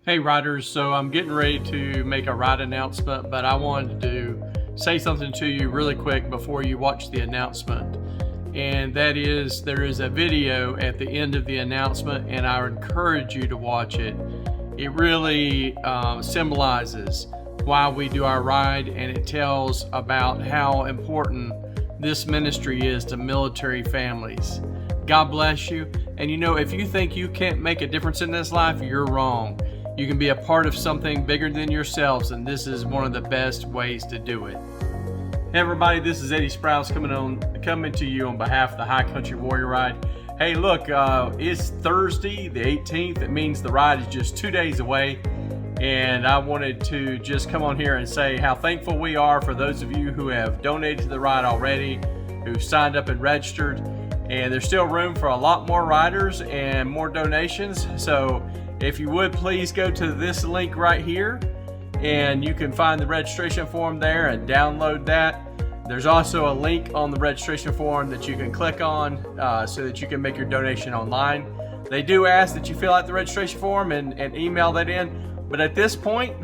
Hey riders, so I'm getting ready to make a ride announcement, but I wanted to say something to you really quick before you watch the announcement. And that is, there is a video at the end of the announcement, and I encourage you to watch it. It really symbolizes why we do our ride, and it tells about how important this ministry is to military families. God bless you. And you know, if you think you can't make a difference in this life, you're wrong. You can be a part of something bigger than yourselves, and this is one of the best ways to do it. Hey everybody, this is Eddie Sprouse coming to you on behalf of the High Country Warrior Ride. Hey look, it's Thursday the 18th. It means the ride is just 2 days away, and I wanted to just come on here and say how thankful we are for those of you who have donated to the ride already, who signed up and registered, and there's still room for a lot more riders and more donations. So if you would please go to this link right here, and you can find the registration form there and download that. There's also a link on the registration form that you can click on so that you can make your donation online. They do ask that you fill out the registration form and email that in, but at this point,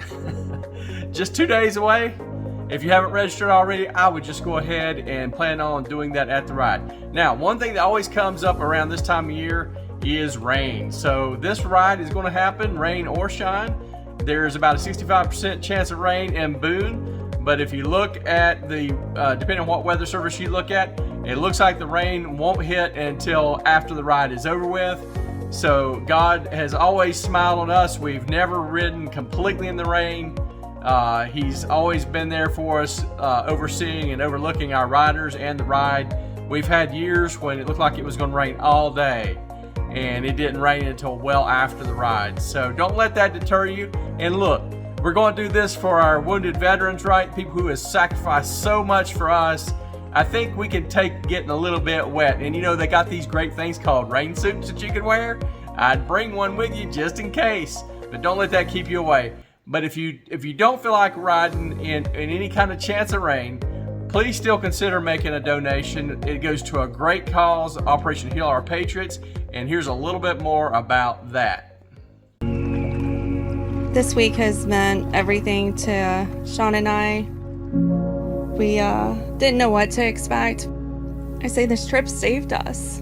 just 2 days away, if you haven't registered already, I would just go ahead and plan on doing that at the ride. Now, one thing that always comes up around this time of year is rain. So this ride is going to happen, rain or shine. There's about a 65% chance of rain in Boone, but if you look at the, depending on what weather service you look at, it looks like the rain won't hit until after the ride is over with. So God has always smiled on us. We've never ridden completely in the rain. He's always been there for us, overseeing and overlooking our riders and the ride. We've had years when it looked like it was going to rain all day, and it didn't rain until well after the ride. So don't let that deter you. And look, we're going to do this for our wounded veterans, right? People who have sacrificed so much for us. I think we can take getting a little bit wet. And you know, they got these great things called rain suits that you can wear. I'd bring one with you just in case, but don't let that keep you away. But if you don't feel like riding in any kind of chance of rain, please still consider making a donation. It goes to a great cause, Operation Heal Our Patriots, and here's a little bit more about that. This week has meant everything to Sean and I. We didn't know what to expect. I say this trip saved us.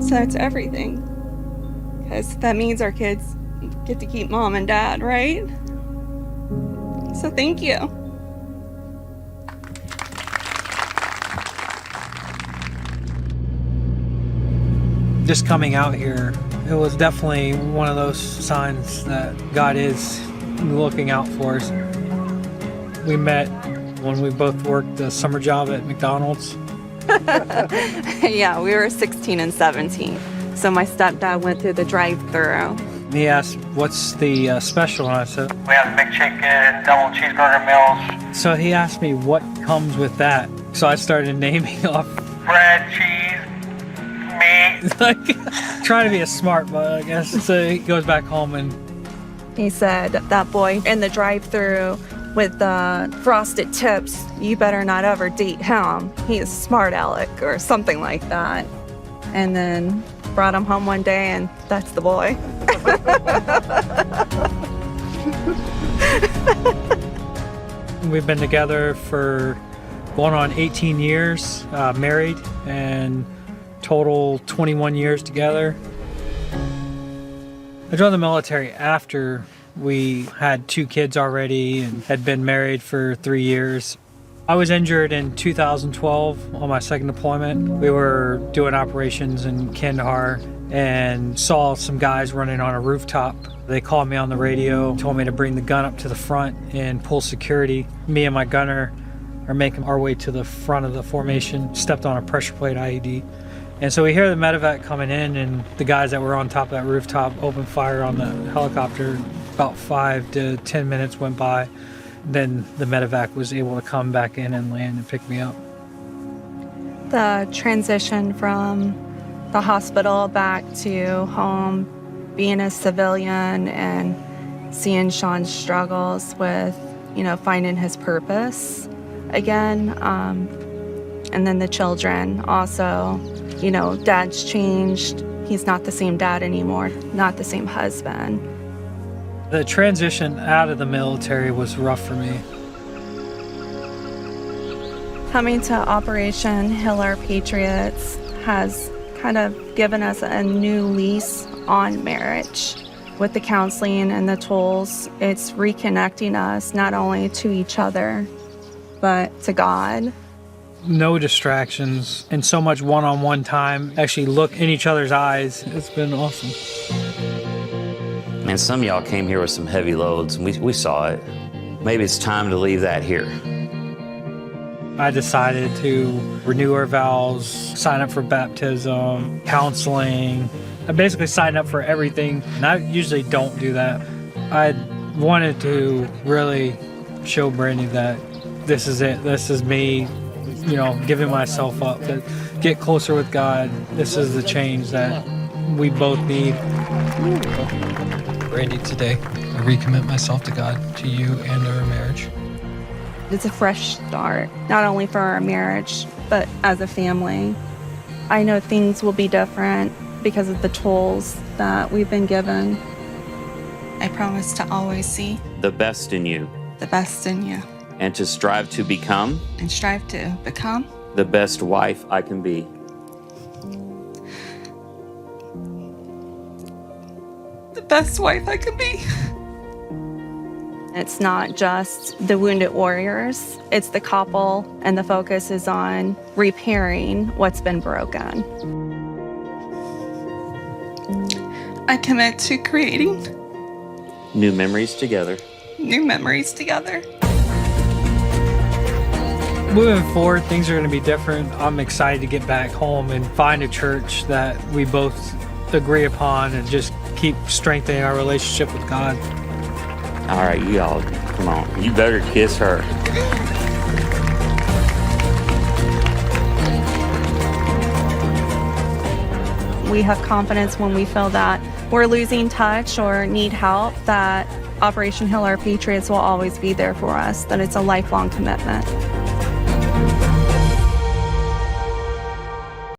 So that's everything. Because that means our kids get to keep mom and dad, right? So thank you. Just coming out here, it was definitely one of those signs that God is looking out for us. We met when we both worked a summer job at McDonald's. Yeah, we were 16 and 17. So my stepdad went through the drive-thru. He asked, what's the special? And I said, we have McChicken, double cheeseburger meals. So he asked me what comes with that. So I started naming off Bread, cheese, meat. like trying to be a smart butt, I guess. So he goes back home and He said, that boy in the drive-thru with the frosted tips, you better not ever date him. He is smart aleck or something like that. And then brought him home one day, and that's the boy. we've been together for going on 18 years, married, and total 21 years together. I joined the military after we had 2 kids already and had been married for 3 years. I was injured in 2012 on my second deployment. We were doing operations in Kandahar and saw some guys running on a rooftop. They called me on the radio, told me to bring the gun up to the front and pull security. Me and my gunner are making our way to the front of the formation, stepped on a pressure plate IED. And so we hear the medevac coming in, and the guys that were on top of that rooftop opened fire on the helicopter. About 5 to 10 minutes went by. Then the medevac was able to come back in and land and pick me up. The transition from the hospital back to home, being a civilian and seeing Sean's struggles with, finding his purpose again. And then the children also, dad's changed. He's not the same dad anymore, not the same husband. The transition out of the military was rough for me. Coming to Operation Heal Our Patriots has kind of given us a new lease on marriage. With the counseling and the tools, it's reconnecting us not only to each other, but to God. No distractions and so much one-on-one time. Actually look in each other's eyes. It's been awesome. And some of y'all came here with some heavy loads, and we saw it. Maybe it's time to leave that here. I decided to renew our vows, sign up for baptism, counseling. I basically signed up for everything, and I usually don't do that. I wanted to really show Brandy that this is it. This is me, giving myself up, to get closer with God. This is the change that we both need. Brandy, today, I recommit myself to God, to you, and our marriage. It's a fresh start, not only for our marriage, but as a family. I know things will be different because of the tools that we've been given. I promise to always see The best in you, the best in you and to strive to become and strive to become the best wife I can be. the best wife I can be. It's not just the wounded warriors, it's the couple, and the focus is on repairing what's been broken. I commit to creating New memories together. new memories together. Moving forward, things are going to be different. I'm excited to get back home and find a church that we both agree upon and just keep strengthening our relationship with God. All right, y'all, come on. You better kiss her. We have confidence when we feel that we're losing touch or need help, that Operation Heal Our Patriots will always be there for us, that it's a lifelong commitment.